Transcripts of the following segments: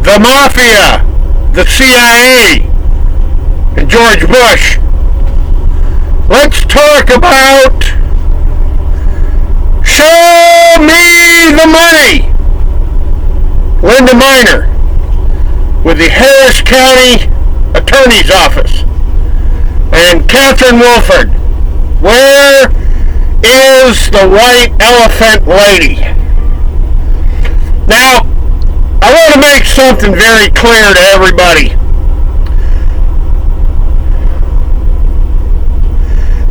the Mafia, the CIA, and George Bush. Let's talk about Show Me the Money. Linda Minor with the Harris County Attorney's Office. And Catherine Wolford, where is the white elephant lady? Now, I want to make something very clear to everybody.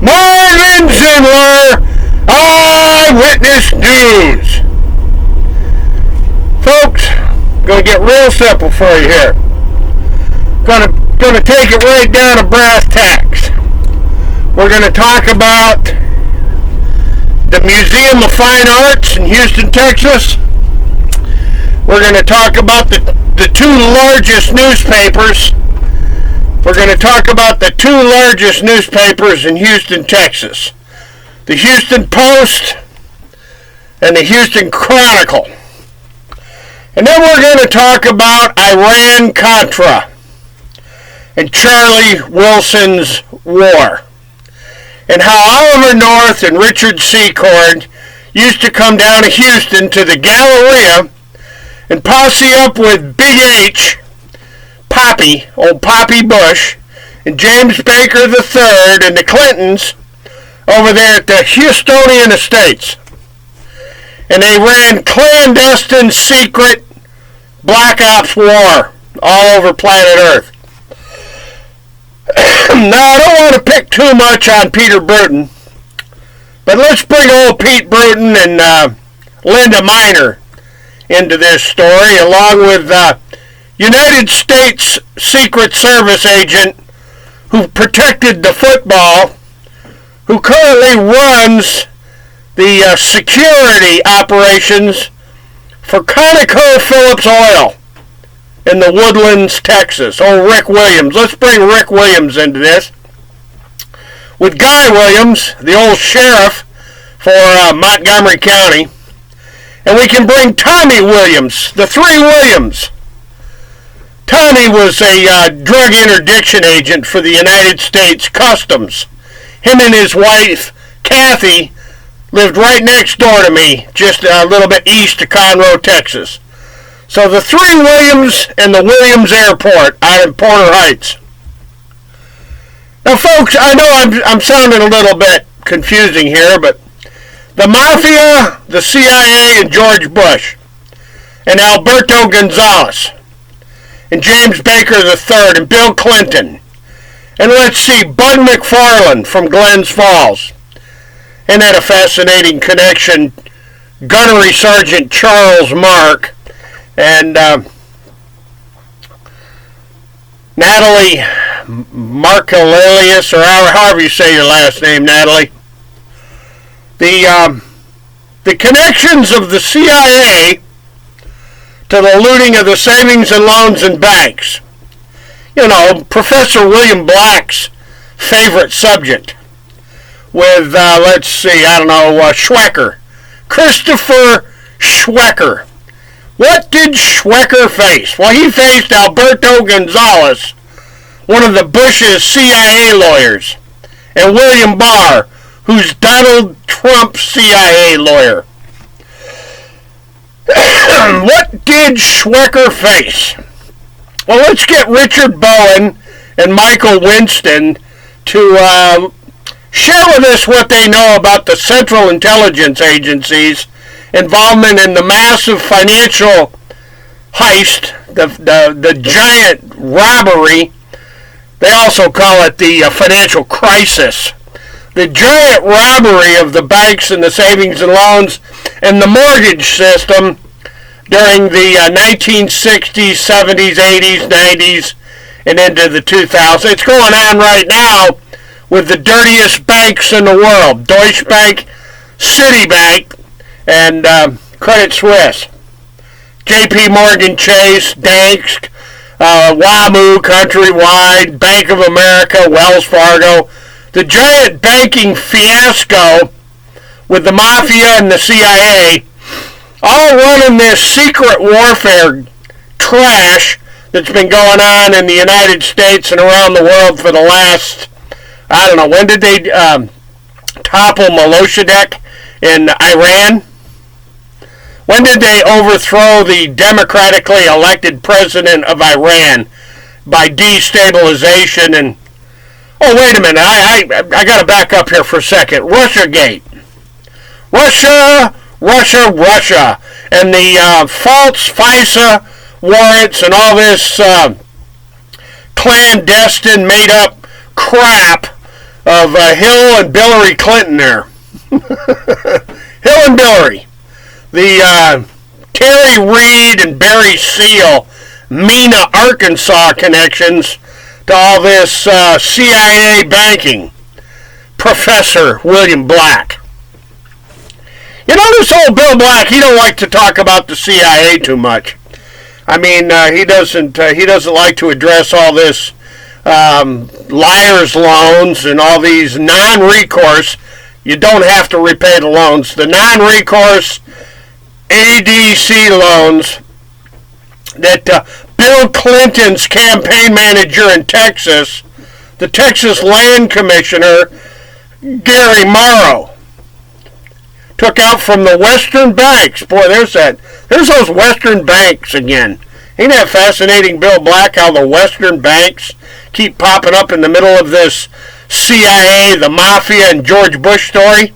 Marvin Zindler, Eyewitness News. Folks, going to get real simple for you here. Going to take it right down to brass tacks. We're going to talk about the Museum of Fine Arts in Houston, Texas. We're going to talk about the two largest newspapers. We're going to talk about the two largest newspapers in Houston, Texas. The Houston Post and the Houston Chronicle. And then we're going to talk about Iran-Contra and Charlie Wilson's war, and how Oliver North and Richard Secord used to come down to Houston to the Galleria and posse up with Big H, Poppy, old Poppy Bush, and James Baker III and the Clintons over there at the Houstonian Estates. And they ran clandestine, secret Black Ops war all over planet Earth. Now, I don't want to pick too much on Peter Bruton, but let's bring old Pete Bruton and Linda Minor into this story, along with United States Secret Service agent who protected the football, who currently runs the security operations for ConocoPhillips Oil in the Woodlands, Texas. Oh, Rick Williams. Let's bring Rick Williams into this. With Guy Williams, the old sheriff for Montgomery County. And we can bring Tommy Williams, the three Williams. Tommy was a drug interdiction agent for the United States Customs. Him and his wife, Kathy, lived right next door to me, just a little bit east of Conroe, Texas. So the three Williams and the Williams Airport out in Porter Heights. Now, folks, I know I'm sounding a little bit confusing here, but the Mafia, the CIA, and George Bush, and Alberto Gonzales, and James Baker III, and Bill Clinton, and let's see, Bud McFarland from Glens Falls. Isn't that a fascinating connection? Gunnery Sergeant Charles Mark and Natalie Markalelius, or however you say your last name, Natalie. The connections of the CIA to the looting of the savings and loans and banks. You know, Professor William Black's favorite subject. With, let's see, Schwecker. Christopher Schwecker. What did Schwecker face? Well, he faced Alberto Gonzales, one of the Bush's CIA lawyers, and William Barr, who's Donald Trump's CIA lawyer. What did Schwecker face? Well, let's get Richard Bowen and Michael Winston to share with us what they know about the Central Intelligence Agency's involvement in the massive financial heist, the giant robbery. They also call it the financial crisis. The giant robbery of the banks and the savings and loans and the mortgage system during the 1960s, 70s, 80s, 90s, and into the 2000s. It's going on right now with the dirtiest banks in the world, Deutsche Bank, Citibank, and Credit Suisse. JP Morgan Chase, Dansk, WAMU, Countrywide, Bank of America, Wells Fargo. The giant banking fiasco with the Mafia and the CIA all running this secret warfare trash that's been going on in the United States and around the world for the last, I don't know, when did they topple Mossadegh in Iran? When did they overthrow the democratically elected president of Iran by destabilization and... Oh, wait a minute. I got to back up here for a second. Russiagate. Russia. And the false FISA warrants and all this clandestine, made-up crap of Hill and Hillary Clinton there. Hill and Hillary. The Terry Reid and Barry Seal, Mena, Arkansas connections to all this CIA banking. Professor William Black. You know, this old Bill Black, he don't like to talk about the CIA too much. I mean, he doesn't like to address all this liar's loans and all these non-recourse. You don't have to repay the loans. The non-recourse ADC loans that Bill Clinton's campaign manager in Texas, the Texas Land Commissioner, Gary Morrow, took out from the Western banks. Boy, there's those Western banks again. Ain't that fascinating, Bill Black, how the Western banks keep popping up in the middle of this CIA, the Mafia, and George Bush story?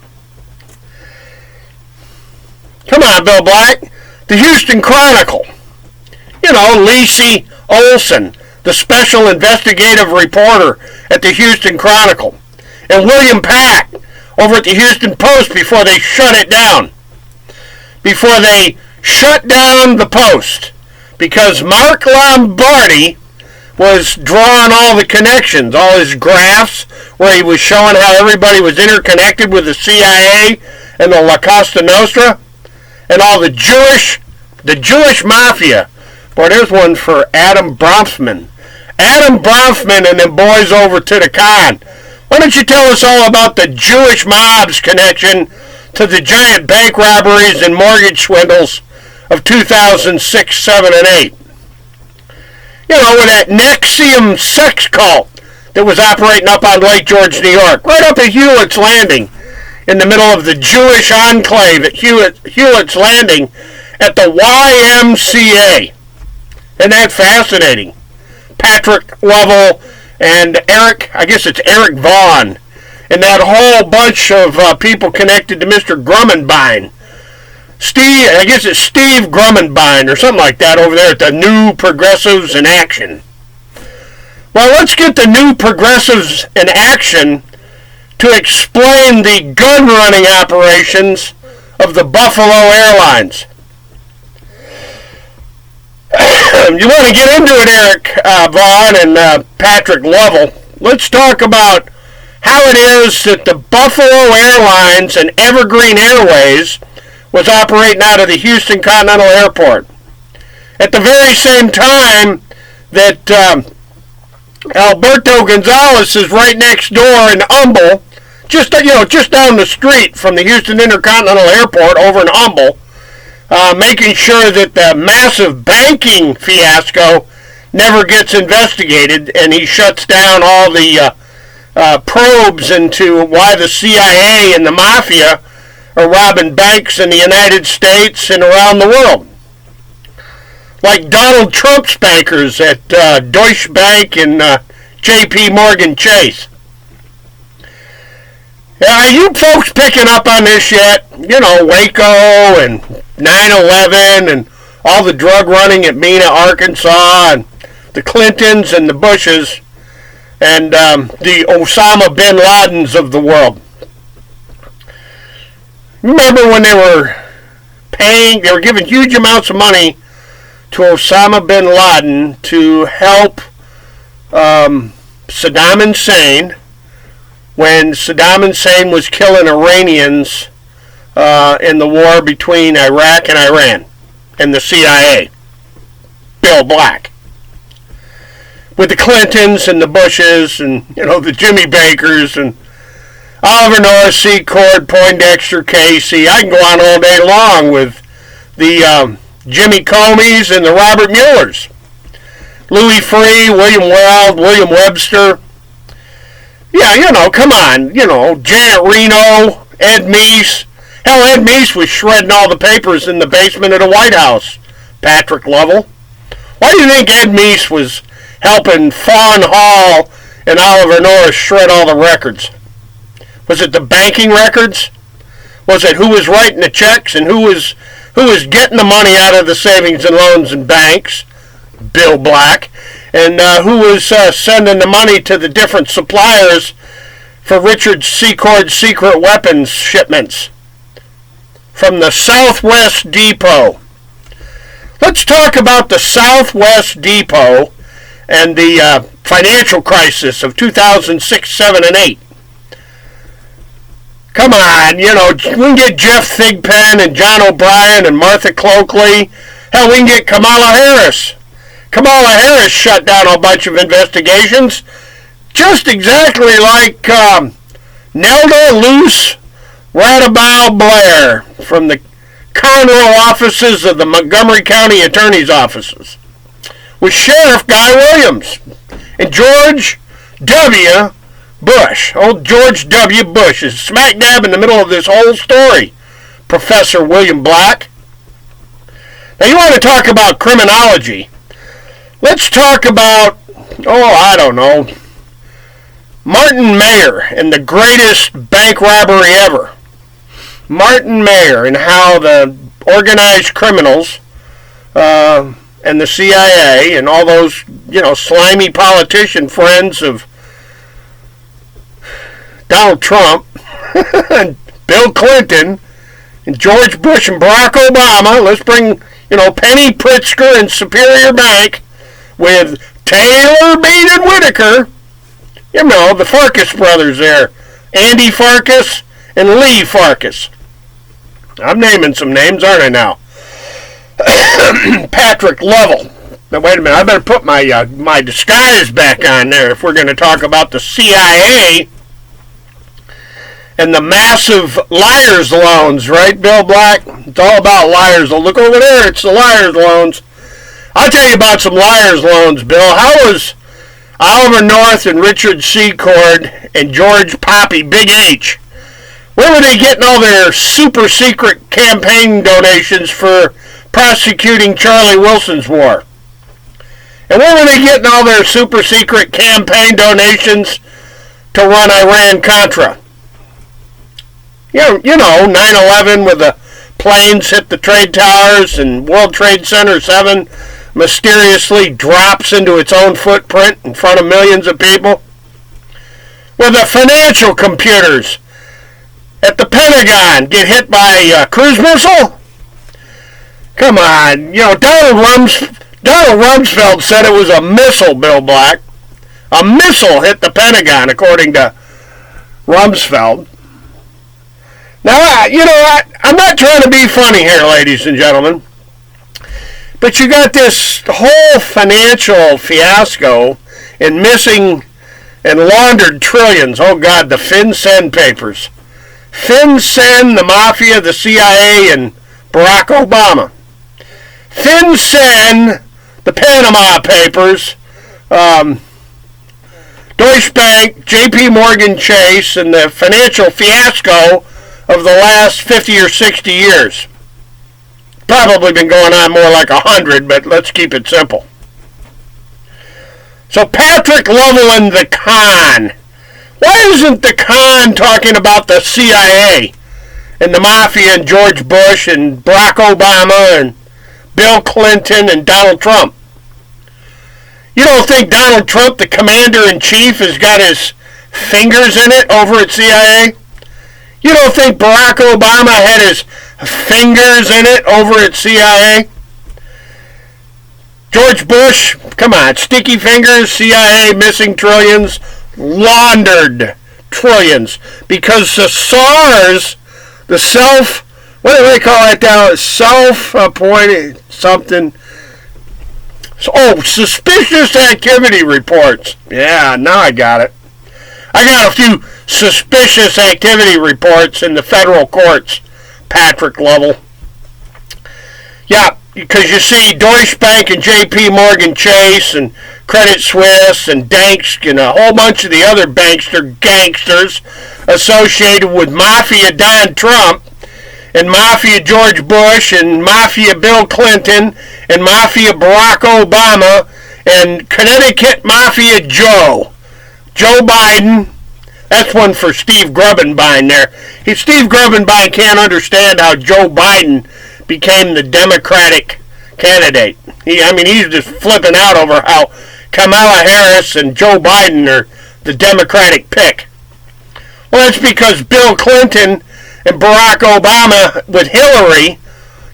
Come on, Bill Black. The Houston Chronicle. You know, Lacey Olson, the special investigative reporter at the Houston Chronicle. And William Pack over at the Houston Post before they shut it down. Before they shut down the Post. Because Mark Lombardi was drawing all the connections, all his graphs, where he was showing how everybody was interconnected with the CIA and the La Costa Nostra, and all the Jewish Mafia. Boy, there's one for Adam Bronfman. Adam Bronfman and them boys over to the con. Why don't you tell us all about the Jewish mob's connection to the giant bank robberies and mortgage swindles of 2006, 7, and 8? You know, with that Nexium sex cult that was operating up on Lake George, New York, right up at Hewlett's Landing, in the middle of the Jewish enclave at Hewlett's Landing at the YMCA. Isn't that fascinating? Patrick Lovell and Eric Vaughn, and that whole bunch of people connected to Mr. Grummenbein. Steve Grummenbein or something like that over there at the New Progressives in Action. Well, let's get the New Progressives in Action to explain the gun-running operations of the Buffalo Airlines. You want to get into it, Eric Vaughn and Patrick Lovell. Let's talk about how it is that the Buffalo Airlines and Evergreen Airways was operating out of the Houston Continental Airport. At the very same time that Alberto Gonzalez is right next door in Humble, just down the street from the Houston Intercontinental Airport over in Humble, making sure that the massive banking fiasco never gets investigated, and he shuts down all the probes into why the CIA and the Mafia are robbing banks in the United States and around the world. Like Donald Trump's bankers at Deutsche Bank and J.P. Morgan Chase. Are you folks picking up on this yet? You know, WACO and 9/11 and all the drug running at Mena, Arkansas, and the Clintons and the Bushes and the Osama bin Ladens of the world. Remember when they were giving huge amounts of money to Osama bin Laden to help Saddam Hussein when Saddam Hussein was killing Iranians in the war between Iraq and Iran and the CIA. Bill Black. With the Clintons and the Bushes and, the Jimmy Bakers and Oliver North, Secord, Poindexter, Casey. I can go on all day long with the Jimmy Comey's and the Robert Muellers. Louis Freeh, William Weld, William Webster. Yeah, come on. Janet Reno, Ed Meese. Hell, Ed Meese was shredding all the papers in the basement of the White House. Patrick Lovell. Why do you think Ed Meese was helping Fawn Hall and Oliver Norris shred all the records? Was it the banking records? Was it who was writing the checks and who was getting the money out of the savings and loans and banks? Bill Black. And who was sending the money to the different suppliers for Richard Secord's secret weapons shipments from the Southwest Depot. Let's talk about the Southwest Depot and the financial crisis of 2006, 7, and 8. Come on, we can get Jeff Thigpen and John O'Brien and Martha Cloakley. Hell, we can get Kamala Harris. Kamala Harris shut down a bunch of investigations, just exactly like Nelda Luce Radabow Blair from the Conroe offices of the Montgomery County Attorney's offices, with Sheriff Guy Williams and George W. Bush. Old George W. Bush is smack dab in the middle of this whole story, Professor William Black. Now, you want to talk about criminology. Let's talk about, Martin Mayer and the greatest bank robbery ever. Martin Mayer and how the organized criminals and the CIA and all those, slimy politician friends of Donald Trump and Bill Clinton and George Bush and Barack Obama. Let's bring, Penny Pritzker and Superior Bank with Taylor, Bean, and Whitaker. The Farkas brothers there. Andy Farkas and Lee Farkas. I'm naming some names, aren't I now? Patrick Lovell. Now, wait a minute. I better put my disguise back on there if we're going to talk about the CIA and the massive liars loans, right, Bill Black? It's all about liars. Look over there. It's the liars loans. I'll tell you about some liars loans, Bill. How was Oliver North and Richard Secord and George Poppy, Big H, where were they getting all their super secret campaign donations for prosecuting Charlie Wilson's war? And where were they getting all their super secret campaign donations to run Iran-Contra? 9/11 with the planes hit the trade towers and World Trade Center 7 mysteriously drops into its own footprint in front of millions of people. With the financial computers at the Pentagon get hit by a cruise missile? Come on, Donald Rumsfeld said it was a missile, Bill Black. A missile hit the Pentagon, according to Rumsfeld. Now, I'm not trying to be funny here, ladies and gentlemen, but you got this whole financial fiasco in missing and laundered trillions. Oh, God, the FinCEN papers. FinCEN, the Mafia, the CIA, and Barack Obama. FinCEN, the Panama Papers, Deutsche Bank, J.P. Morgan Chase, and the financial fiasco of the last 50 or 60 years. Probably been going on more like 100, but let's keep it simple. So Patrick Lovell and the con. Why isn't the con talking about the CIA and the Mafia and George Bush and Barack Obama and Bill Clinton and Donald Trump? You don't think Donald Trump, the commander-in-chief, has got his fingers in it over at CIA? You don't think Barack Obama had his fingers in it over at CIA? George Bush, come on, sticky fingers, CIA missing trillions, laundered trillions, because the SARS, what do they call it now? Self-appointed something. Suspicious activity reports. Yeah, now I got it. I got a few suspicious activity reports in the federal courts, Patrick Lovell. Yeah, because you see Deutsche Bank and J.P. Morgan Chase and Credit Suisse and Dansk and a whole bunch of the other gangsters associated with Mafia Don Trump and Mafia George Bush and Mafia Bill Clinton and Mafia Barack Obama and Connecticut Mafia Joe Biden. That's one for Steve Grubenbein there. Steve Grubenbein can't understand how Joe Biden became the Democratic candidate. He's just flipping out over how Kamala Harris and Joe Biden are the Democratic pick. Well, that's because Bill Clinton and Barack Obama with Hillary,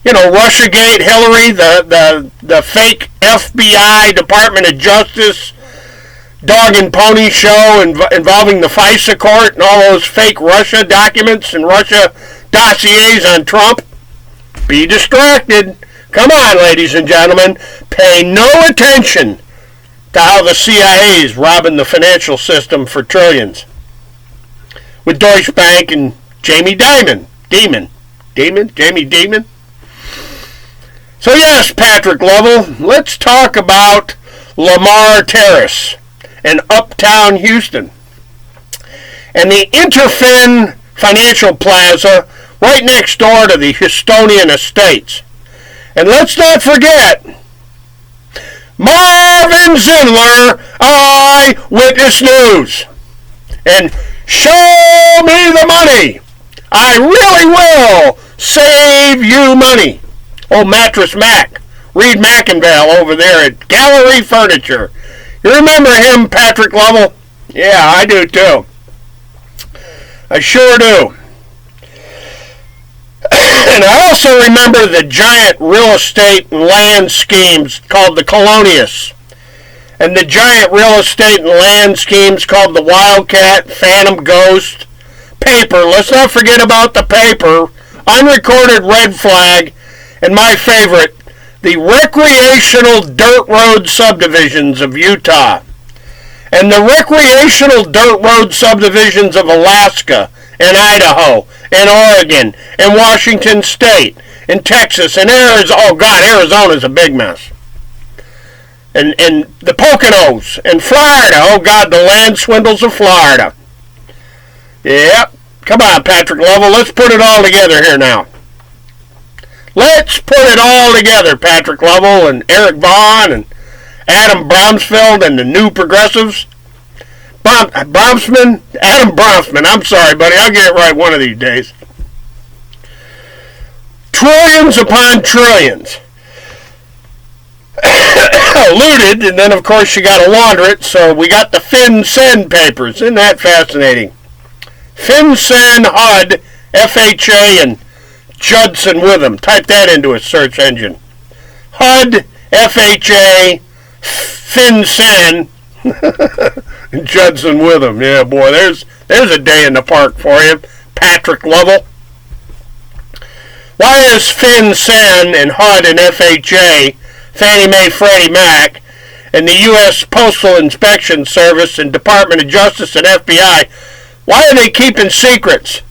Russiagate, Hillary, the fake FBI, Department of Justice, dog and pony show involving the FISA court and all those fake Russia documents and Russia dossiers on Trump. Be distracted. Come on, ladies and gentlemen. Pay no attention to how the CIA is robbing the financial system for trillions. With Deutsche Bank and Jamie Dimon. Jamie Dimon. So yes, Patrick Lovell, let's talk about Lamar Terrace and Uptown Houston and the Interfin Financial Plaza right next door to the Houstonian Estates. And let's not forget Marvin Zindler, Eyewitness News. And show me the money. I really will save you money. Oh, Mattress Mac. Reed McInvale over there at Gallery Furniture. You remember him, Patrick Lovell? Yeah, I do too. I sure do. And I also remember the giant real estate and land schemes called the Colonius. And the giant real estate and land schemes called the Wildcat, Phantom Ghost, Paper. Let's not forget about the Paper, Unrecorded Red Flag, and my favorite, the recreational dirt road subdivisions of Utah. And the recreational dirt road subdivisions of Alaska and Idaho and Oregon and Washington State and Texas and Arizona. Oh God, Arizona's a big mess. And the Poconos and Florida. Oh God, the land swindles of Florida. Yep. Come on, Patrick Lovell. Let's put it all together here now. Let's put it all together, Patrick Lovell and Eric Vaughn and Adam Bromsfeld and the New Progressives. Adam Bromsman. I'm sorry, buddy. I'll get it right one of these days. Trillions upon trillions. Looted, and then, of course, you got to launder it, so we got the FinCEN papers. Isn't that fascinating? FinCEN, HUD, FHA, and Judson Witham. Type that into a search engine. HUD, FHA, FinCEN, and Judson Witham. Yeah, boy, there's a day in the park for you, Patrick Lovell. Why is FinCEN and HUD and FHA, Fannie Mae, Freddie Mac, and the U.S. Postal Inspection Service and Department of Justice and FBI, why are they keeping secrets?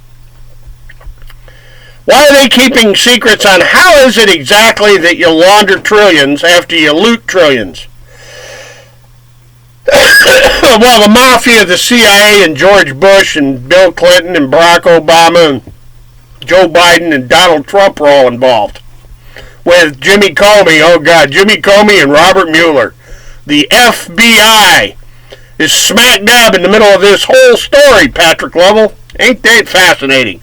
Why are they keeping secrets on how is it exactly that you launder trillions after you loot trillions? Well, the Mafia, the CIA, and George Bush, and Bill Clinton, and Barack Obama, and Joe Biden, and Donald Trump were all involved. With Jimmy Comey, oh God, Jimmy Comey and Robert Mueller. The FBI is smack dab in the middle of this whole story, Patrick Lovell. Ain't that fascinating?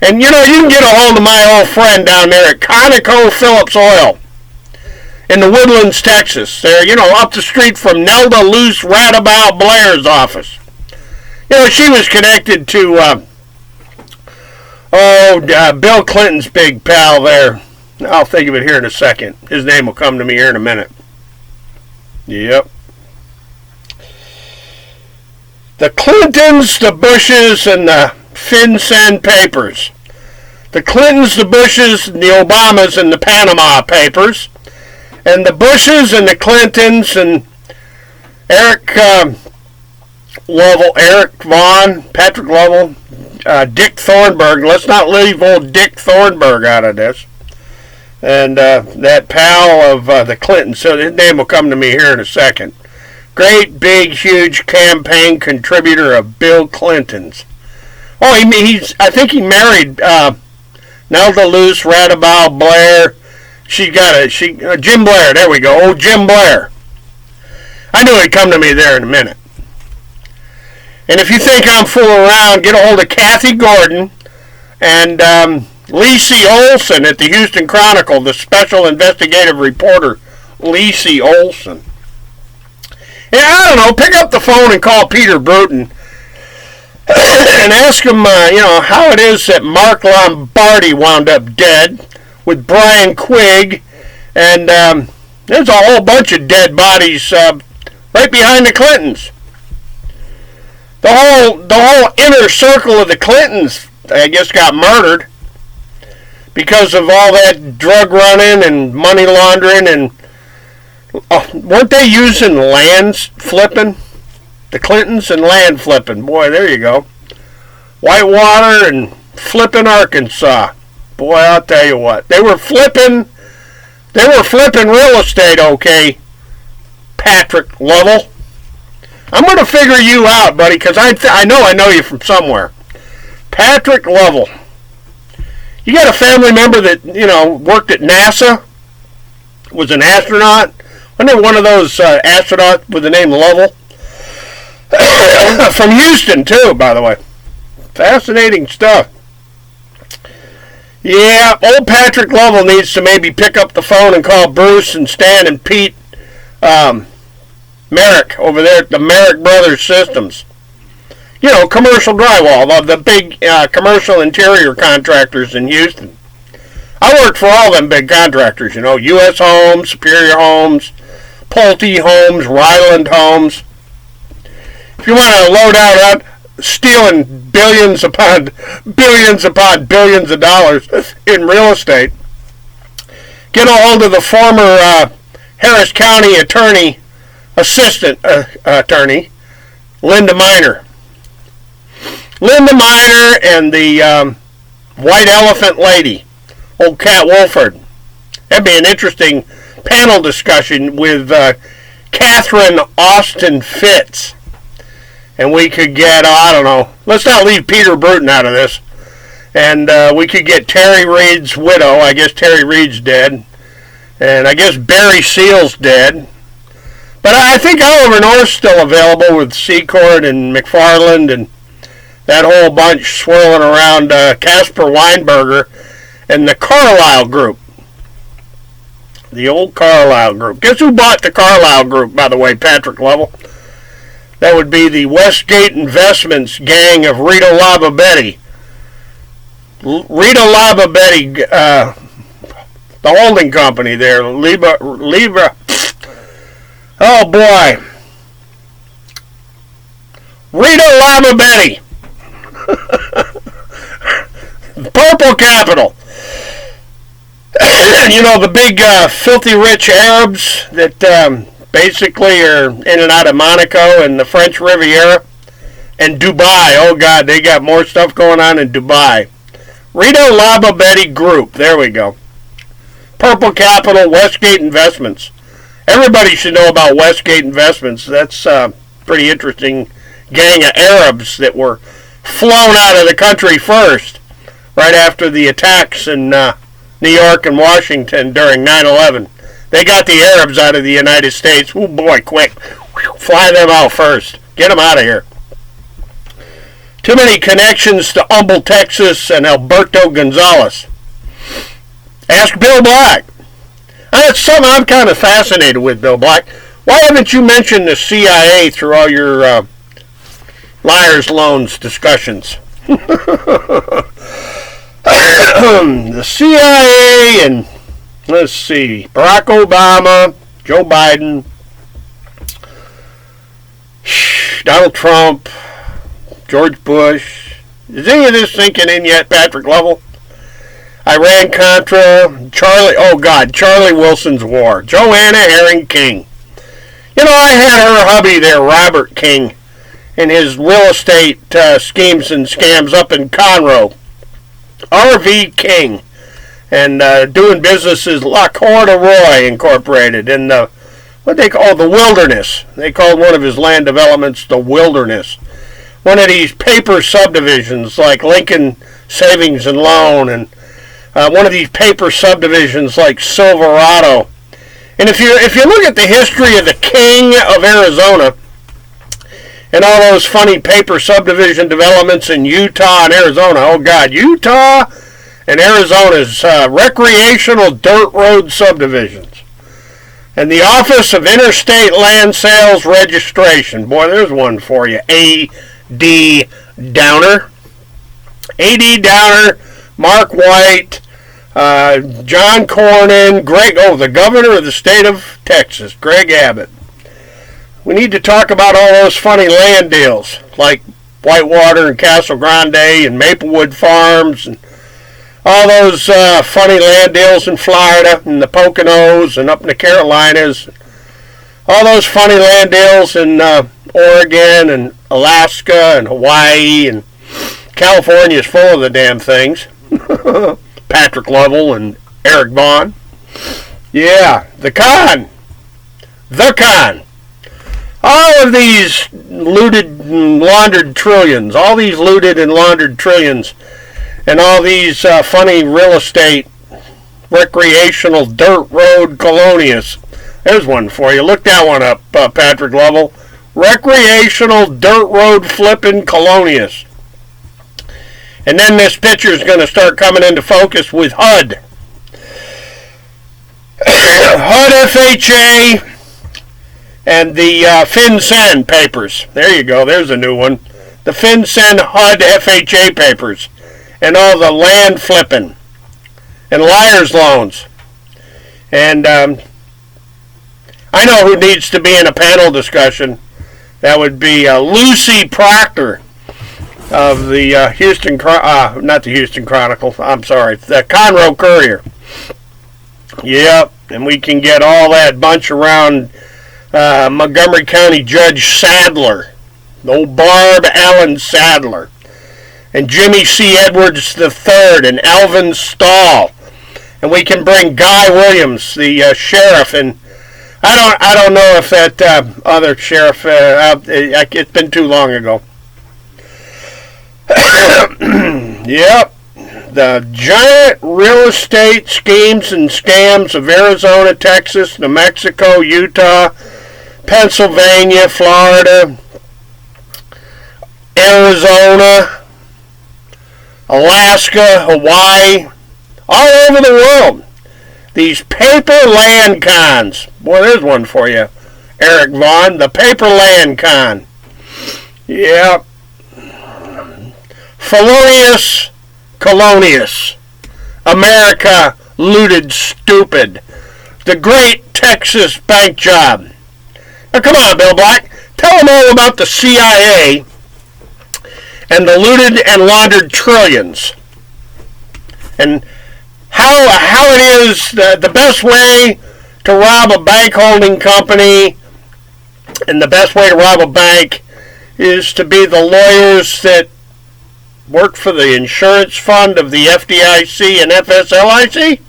And you can get a hold of my old friend down there at ConocoPhillips Oil in the Woodlands, Texas. They're, up the street from Nelda Luce Radabout Blair's office. She was connected to, Bill Clinton's big pal there. I'll think of it here in a second. His name will come to me here in a minute. Yep. The Clintons, the Bushes, and the FinCEN papers. The Clintons, the Bushes, and the Obamas, and the Panama papers. And the Bushes and the Clintons and Eric Lovell, Eric Vaughn, Patrick Lovell, Dick Thornburg. Let's not leave old Dick Thornburg out of this. and that pal of the Clintons. So his name will come to me here in a second. Great, big, huge campaign contributor of Bill Clinton's. Oh, I think he married Nelda Luce Radabau Blair. Jim Blair. There we go. Oh, Jim Blair. I knew he'd come to me there in a minute. And if you think I'm fooling around, get a hold of Kathy Gordon and Lacey Olson at the Houston Chronicle, the special investigative reporter, Lacey Olson. Yeah, I don't know, pick up the phone and call Peter Bruton and ask him, how it is that Mark Lombardi wound up dead with Brian Quigg, and there's a whole bunch of dead bodies right behind the Clintons. The whole inner circle of the Clintons, I guess, got murdered because of all that drug running and money laundering, and weren't they using lands flipping? The Clintons and land flipping. Boy, there you go. Whitewater and flipping Arkansas. Boy, I'll tell you what. They were flipping real estate, okay, Patrick Lovell. I'm going to figure you out, buddy, because I know you from somewhere. Patrick Lovell. You got a family member that, worked at NASA, was an astronaut. Wasn't there one of those astronauts with the name Lovell? From Houston, too, by the way. Fascinating stuff. Yeah, old Patrick Lovell needs to maybe pick up the phone and call Bruce and Stan and Pete Merrick over there at the Merrick Brothers Systems. Commercial drywall, the big commercial interior contractors in Houston. I worked for all them big contractors, U.S. Homes, Superior Homes, Pulte Homes, Ryland Homes. If you want to load out stealing billions upon billions of dollars in real estate, get a hold of the former Harris County assistant attorney, Linda Miner. Linda Miner and the White Elephant Lady, old Cat Wolford. That'd be an interesting panel discussion with Catherine Austin Fitz. And we could get, let's not leave Peter Bruton out of this. And we could get Terry Reid's widow. I guess Terry Reid's dead. And I guess Barry Seal's dead. But I think Oliver North's still available with Secord and McFarland and that whole bunch swirling around Casper Weinberger and the Carlyle Group. The old Carlyle Group. Guess who bought the Carlyle Group, by the way, Patrick Lovell? That would be the Westgate Investments gang of Rita Lababetti. Rita Lababetti, the holding company there, Libra. Oh boy. Rita Lababetti. Purple Capital. The big filthy rich Arabs that basically are in and out of Monaco and the French Riviera and Dubai. Oh God, they got more stuff going on in Dubai. Rita Lababetti Group. There we go. Purple Capital, Westgate Investments. Everybody should know about Westgate Investments. That's a pretty interesting gang of Arabs that were flown out of the country first, right after the attacks in New York and Washington during 9/11. They got the Arabs out of the United States. Oh boy, quick. Fly them out first. Get them out of here. Too many connections to Humble, Texas and Alberto Gonzalez. Ask Bill Black. That's something I'm kind of fascinated with, Bill Black. Why haven't you mentioned the CIA through all your liar's loans discussions? The CIA and, let's see, Barack Obama, Joe Biden, Donald Trump, George Bush. Is any of this sinking in yet, Patrick Lovell? Iran-Contra, Charlie Wilson's war, Joanna Herring King. I had her hubby there, Robert King, and his real estate schemes and scams up in Conroe. R.V. King. and doing business as La Corduroy Incorporated in the what they call the Wilderness. They called one of his land developments the Wilderness. One of these paper subdivisions like Lincoln Savings and Loan, and one of these paper subdivisions like Silverado. And if you look at the history of the king of Arizona and all those funny paper subdivision developments in Utah and Arizona, oh God, Utah and Arizona's recreational dirt road subdivisions. And the Office of Interstate Land Sales Registration. Boy, there's one for you. A.D. Downer. A.D. Downer, Mark White, John Cornyn, the governor of the state of Texas, Greg Abbott. We need to talk about all those funny land deals, like Whitewater and Castle Grande and Maplewood Farms and all those funny land deals in Florida and the Poconos and up in the Carolinas. All those funny land deals in Oregon and Alaska and Hawaii, and California is full of the damn things. Patrick Lovell and Eric Vaughn. Yeah, the con. All of these looted and laundered trillions, and all these funny real estate, recreational dirt road colonias. There's one for you. Look that one up, Patrick Lovell. Recreational dirt road flipping colonias. And then this picture is going to start coming into focus with HUD. HUD FHA and the FinCEN papers. There you go. There's a new one. The FinCEN HUD FHA papers. And all the land flipping. And liar's loans. And I know who needs to be in a panel discussion. That would be Lucy Proctor of the not the Houston Chronicle, I'm sorry, the Conroe Courier. Yep, and we can get all that bunch around Montgomery County Judge Sadler, old Barb Allen Sadler, and Jimmy C. Edwards III, and Alvin Stahl, and we can bring Guy Williams, the sheriff, and I don't know if that other sheriff, it's been too long ago. Yep, the giant real estate schemes and scams of Arizona, Texas, New Mexico, Utah, Pennsylvania, Florida, Arizona, Alaska, Hawaii, all over the world. These paper land cons. Boy, there's one for you, Eric Vaughn. The paper land con. Yep. Felonious Colonius. America looted stupid. The great Texas bank job. Now come on, Bill Black. Tell them all about the CIA and the looted and laundered trillions. And how it is the best way to rob a bank holding company, and the best way to rob a bank is to be the lawyers that work for the insurance fund of the FDIC and FSLIC.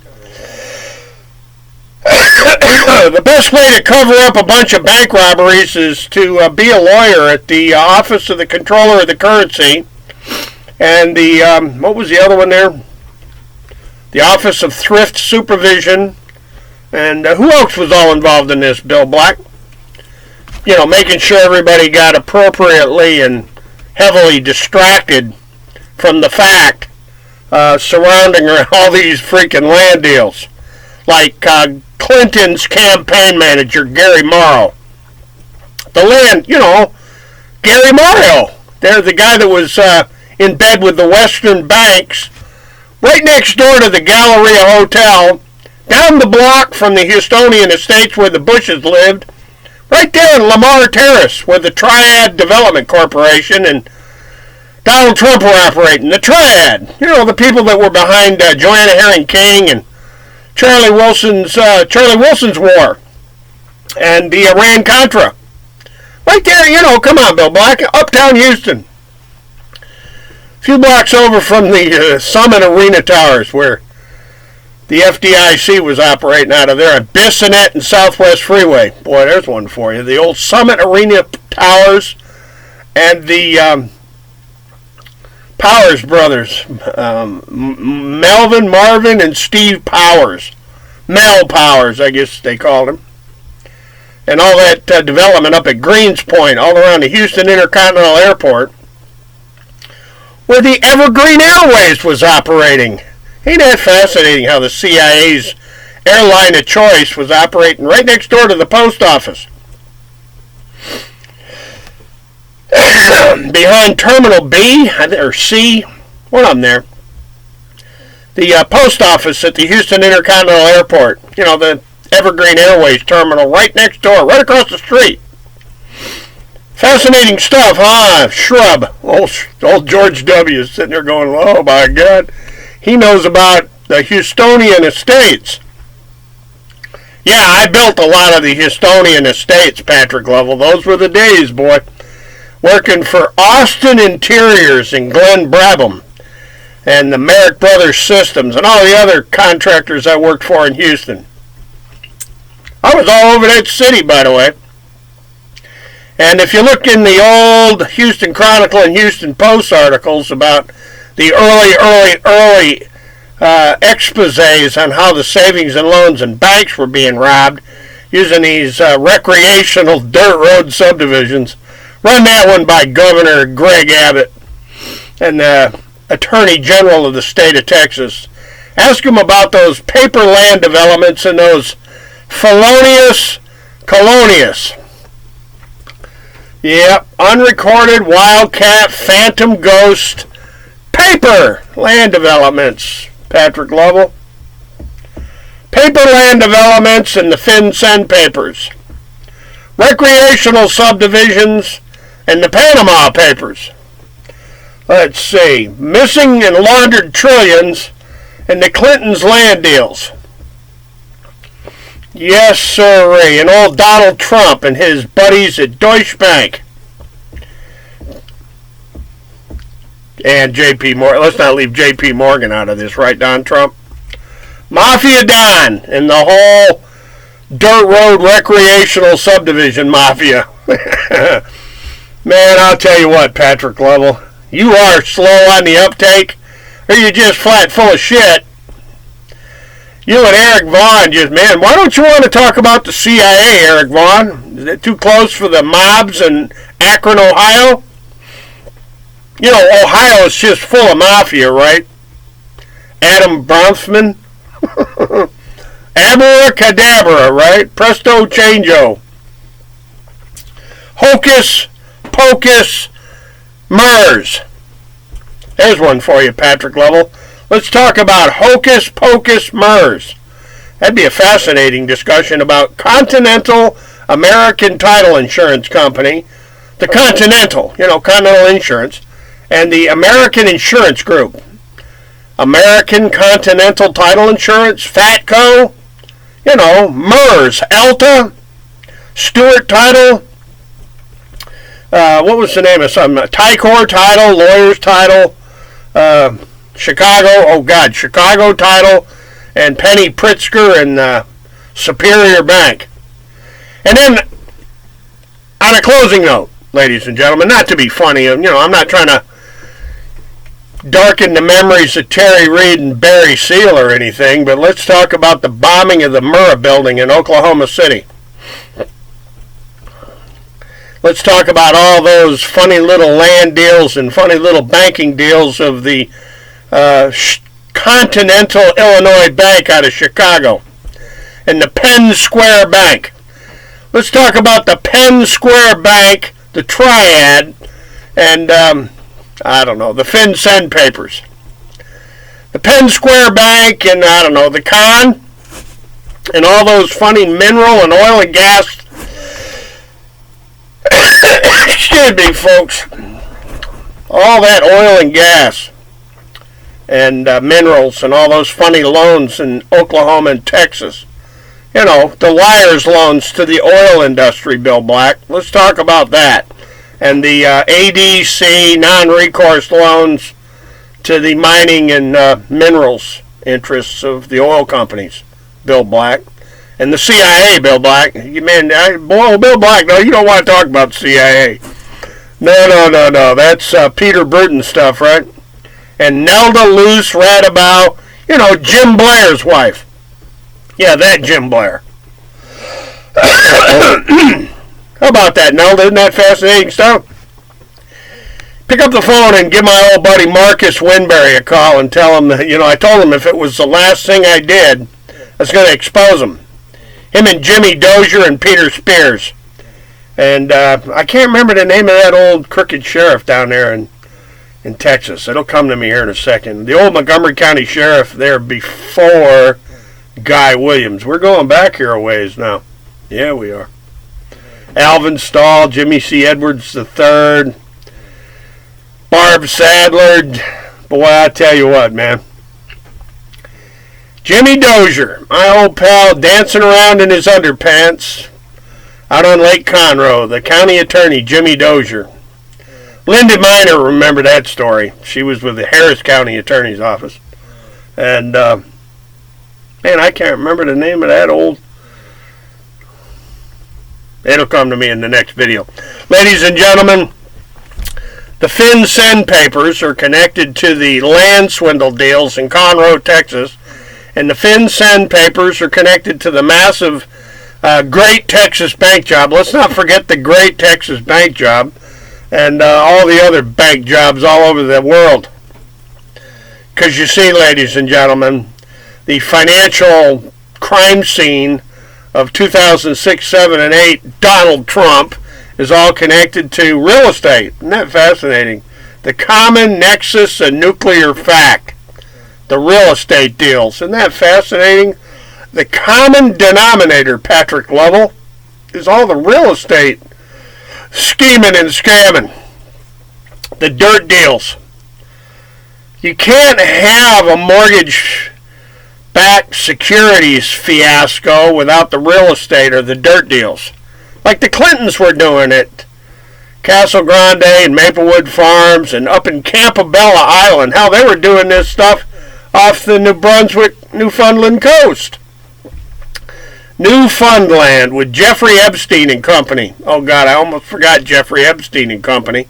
The best way to cover up a bunch of bank robberies is to be a lawyer at the Office of the Comptroller of the Currency, and the what was the other one there? The Office of Thrift Supervision, and who else was all involved in this, Bill Black? You know, making sure everybody got appropriately and heavily distracted from the fact surrounding all these freaking land deals. Like Clinton's campaign manager, Gary Morrow. The land, Gary Morrow. They're the guy that was in bed with the Western banks, right next door to the Galleria Hotel, down the block from the Houstonian Estates where the Bushes lived, right there in Lamar Terrace where the Triad Development Corporation and Donald Trump were operating. The Triad, the people that were behind Joanna Herring King and Charlie Wilson's war and the Iran-Contra. Right there, come on, Bill Black, uptown Houston. A few blocks over from the Summit Arena Towers where The FDIC was operating out of there at Bissonnet and Southwest Freeway. Boy, there's one for you. The old Summit Arena Towers and the Powers brothers, Melvin, Marvin, and Steve Powers. Mel Powers, I guess they called him. And all that development up at Greens Point, all around the Houston Intercontinental Airport, where the Evergreen Airways was operating. Ain't that fascinating how the CIA's airline of choice was operating right next door to the post office? Behind Terminal B, or C, one of them there, the post office at the Houston Intercontinental Airport, you know, the Evergreen Airways terminal right next door, right across the street. Fascinating stuff, huh? Shrub. Old George W. is sitting there going, oh my God. He knows about the Houstonian estates. Yeah, I built a lot of the Houstonian estates, Patrick Lovell. Those were the days, boy. Working for Austin Interiors in Glen Brabham and the Merrick Brothers Systems and all the other contractors I worked for in Houston. I was all over that city, by the way. And if you look in the old Houston Chronicle and Houston Post articles about the early exposés on how the savings and loans and banks were being robbed using these recreational dirt road subdivisions, run that one by Governor Greg Abbott and the Attorney General of the state of Texas. Ask him about those paper land developments and those felonious colonious. Yep, unrecorded wildcat phantom ghost paper land developments, Patrick Lovell. Paper land developments and the FinCEN papers. Recreational subdivisions and the Panama Papers. Let's see. Missing and laundered trillions and the Clintons' land deals. Yes, sirree. And old Donald Trump and his buddies at Deutsche Bank. And J.P. Morgan. Let's not leave J.P. Morgan out of this, right, Don Trump? Mafia Don and the whole dirt road recreational subdivision mafia. Man, I'll tell you what, Patrick Lovell, you are slow on the uptake, or you're just flat full of shit. You and Eric Vaughn just, man, why don't you want to talk about the CIA, Eric Vaughn? Is it too close for the mobs in Akron, Ohio? You know, Ohio is just full of mafia, right? Adam Bronfman. Abracadabra, right? Presto changeo. Hocus pocus MERS. There's one for you, Patrick Lovell. Let's talk about Hocus Pocus MERS. That'd be a fascinating discussion about Continental American Title Insurance Company, the Continental, Continental Insurance, and the American Insurance Group. American Continental Title Insurance, FATCO, MERS, ELTA, Stewart Title, what was the name of some? Ticor Title, Lawyers Title, Chicago Title, and Penny Pritzker and Superior Bank. And then, on a closing note, ladies and gentlemen, not to be funny, I'm not trying to darken the memories of Terry Reid and Barry Seal or anything, but let's talk about the bombing of the Murrah building in Oklahoma City. Let's talk about all those funny little land deals and funny little banking deals of the Continental Illinois Bank out of Chicago and the Penn Square Bank. Let's talk about the Penn Square Bank, the Triad, and the FinCEN papers. The Penn Square Bank and, the Con, and all those funny mineral and oil and gas, excuse me, folks, all that oil and gas and minerals and all those funny loans in Oklahoma and Texas. The liar's loans to the oil industry, Bill Black. Let's talk about that. And the ADC non-recourse loans to the mining and minerals interests of the oil companies, Bill Black, and the CIA, Bill Black. Bill Black, no, you don't want to talk about the CIA. No. That's Peter Burton stuff, right? And Nelda Luce Radabow, Jim Blair's wife. Yeah, that Jim Blair. How about that, Nelda? Isn't that fascinating stuff? Pick up the phone and give my old buddy Marcus Winberry a call and tell him that, I told him if it was the last thing I did, I was going to expose him. Him and Jimmy Dozier and Peter Spears. And I can't remember the name of that old crooked sheriff down there in Texas. It'll come to me here in a second. The old Montgomery County sheriff there before Guy Williams. We're going back here a ways now. Yeah, we are. Alvin Stahl, Jimmy C. Edwards III, Barb Sadler. Boy, I tell you what, man. Jimmy Dozier, my old pal, dancing around in his underpants out on Lake Conroe. The county attorney, Jimmy Dozier. Linda Miner, remember that story. She was with the Harris County Attorney's Office. And, man, I can't remember the name of that old... It'll come to me in the next video. Ladies and gentlemen, the FinCEN papers are connected to the land swindle deals in Conroe, Texas. And the FinCEN papers are connected to the massive Great Texas Bank job. Let's not forget the Great Texas Bank job and all the other bank jobs all over the world. Because you see, ladies and gentlemen, the financial crime scene of 2006, 7, and 8, Donald Trump, is all connected to real estate. Isn't that fascinating? The common nexus and nuclear fact. The real estate deals. Isn't that fascinating? The common denominator, Patrick Lovell, is all the real estate scheming and scamming. The dirt deals. You can't have a mortgage-backed securities fiasco without the real estate or the dirt deals. Like the Clintons were doing at Castle Grande and Maplewood Farms and up in Campobello Island. How they were doing this stuff off the New Brunswick, Newfoundland coast. Newfoundland with Jeffrey Epstein and Company. Oh, God, I almost forgot Jeffrey Epstein and Company.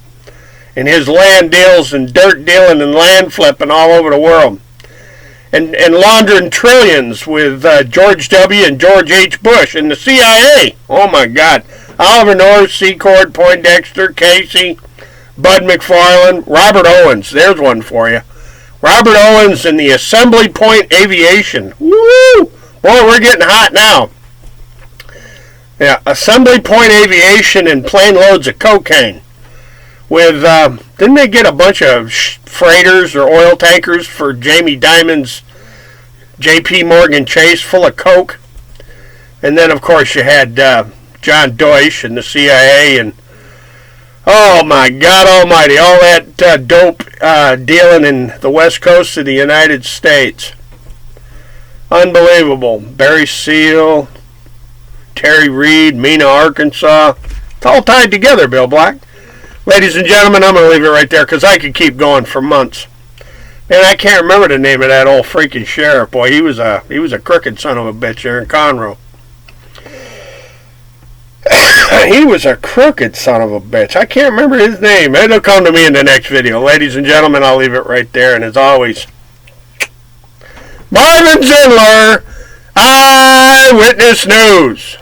And his land deals and dirt dealing and land flipping all over the world. And laundering trillions with George W. and George H. Bush and the CIA. Oh, my God. Oliver North, Secord, Poindexter, Casey, Bud McFarlane, Robert Owens. There's one for you. Robert Owens and the Assembly Point Aviation. Woo! Boy, we're getting hot now. Yeah, Assembly Point Aviation and plane loads of cocaine. With, didn't they get a bunch of freighters or oil tankers for Jamie Dimon's J.P. Morgan Chase full of coke? And then, of course, you had John Deutsch and the CIA and, oh my God almighty, all that dope dealing in the west coast of the United States. Unbelievable. Barry Seal, Terry Reid, Mena, Arkansas. It's all tied together, Bill Black. Ladies and gentlemen, I'm going to leave it right there because I could keep going for months. Man, I can't remember the name of that old freaking sheriff. Boy, he was a crooked son of a bitch there in Conroe. He was a crooked son of a bitch. I can't remember his name. It'll come to me in the next video. Ladies and gentlemen, I'll leave it right there. And as always, Marvin Zindler, Eyewitness News.